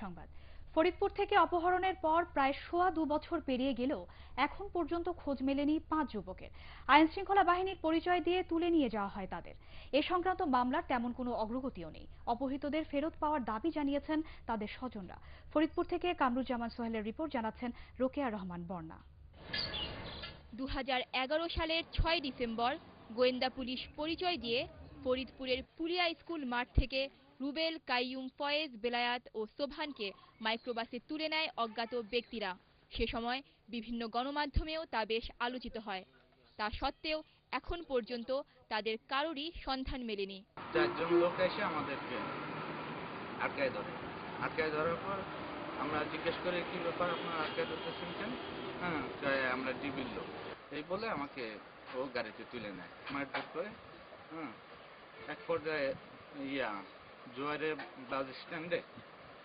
সংবাদ। ফরিদপুর থেকে অপহরণের পর প্রায় সোয়া 2 বছর পেরিয়ে গেলেও এখন পর্যন্ত খোঁজ মেলেনি 5 যুবকের। আইন শৃঙ্খলা বাহিনীর পরিচয় দিয়ে তুলে নিয়ে যাওয়া হয় তাদের। এ সংক্রান্ত মামলার তেমন কোনো অগ্রগতিও নেই। অপহৃতদের ফেরত পাওয়ার দাবি জানিয়েছেন তাদের স্বজনরা। ফরিদপুর থেকে কামরুজ্জামান সোহেলের রিপোর্ট, জানাচ্ছেন রোকেয়া রহমান বর্ণা। 2011 সালের 6 ডিসেম্বর গোয়েন্দা পুলিশ পরিচয় দিয়ে ফরিদপুরের পুলিয়া স্কুল মাঠ থেকে রুবেল, কাইয়ুম, ফয়েজ, বেলায়াত ও সোবহানকে মাইক্রোবাসে তুলে নেয় অজ্ঞাত ব্যক্তিরা। সে সময় বিভিন্ন গণমাধ্যমেও তা বেশ আলোচিত হয়। তা সত্ত্বেও এখন পর্যন্ত তাদের কারোরই সন্ধান মেলেনি। চারজন লোক এসে আমাদেরকে আটকায় ধরার পর আমরা জিজ্ঞেস করে কি ব্যাপার আপনারা আটকায় ধরতেছেন কেন? আমরা ডিবির লোক এই বলে আমাকে ও গাড়িতে তুলে নেয়, মারধর করে। এক পর্যায়ে জোয়ারের বাস স্ট্যান্ডে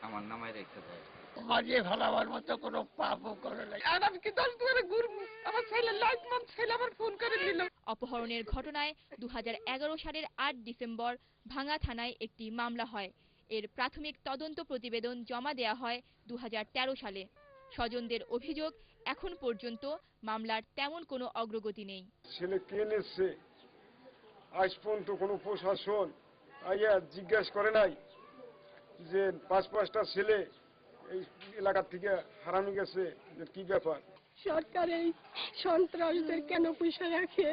আমার নামায় রেখে দেয়। মাঝে ফেলাবার মতো কোনো পাপও করে নাই। আর আমি কি 10 দুয়ারে ঘুরবো? আমার ছেলে লাইটম্যান ছেলে আমার ফোন করে দিল। অপহরণের ঘটনায় 2011 সালের 8 ডিসেম্বর ভাঙ্গা থানায় একটি মামলা হয়। এর প্রাথমিক তদন্ত প্রতিবেদন জমা দেয়া হয় 2013 সালে। স্বজনদের অভিযোগ, এখন পর্যন্ত মামলার তেমন কোনো অগ্রগতি নেই। ছেলে কে নেছে আজ পর্যন্ত কোনো প্রশাসন আইয়া জিজ্ঞাসা করে নাই যে 5-5টা ছেলে এই এলাকা থেকে হারানো গেছে, কি ব্যাপার? সরকার এই সন্ত্রাসীদের কেন পুষে রাখে?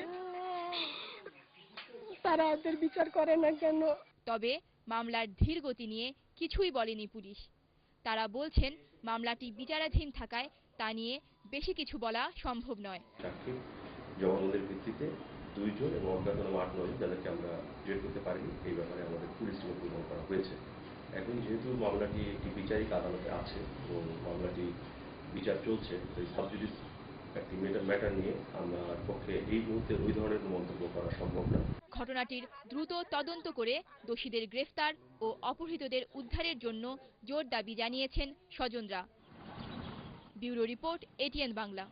তারা ওদের বিচার করে না কেন? তবে মামলার ধীর গতি নিয়ে কিছুই বলেনি পুলিশ। তারা বলছেন মামলাটি বিচারাধীন থাকায় তা নিয়ে বেশি কিছু বলা সম্ভব নয়। জবানবন্দির ভিত্তিতে 2 জন এবং অজ্ঞাত 8-9 যাদেরকে আমরা গ্রেড করতে পারিনি, এই ব্যাপারে আমাদের পুলিশ টিম গ্রহণ করা হয়েছে। এখন যেহেতু মামলাটি একটি বিচারিক আদালতে আছে এবং মামলাটি বিচার চলছে, এই সাবজুডিস একটি ম্যাটার নিয়ে আমার পক্ষে এই মুহূর্তে ওই ধরনের মন্তব্য করা সম্ভব না। ঘটনাটির দ্রুত তদন্ত করে দোষীদের গ্রেফতার ও অপহৃতদের উদ্ধারের জন্য জোর দাবি জানিয়েছেন স্বজনরা। Bureau report, ATN Bangla.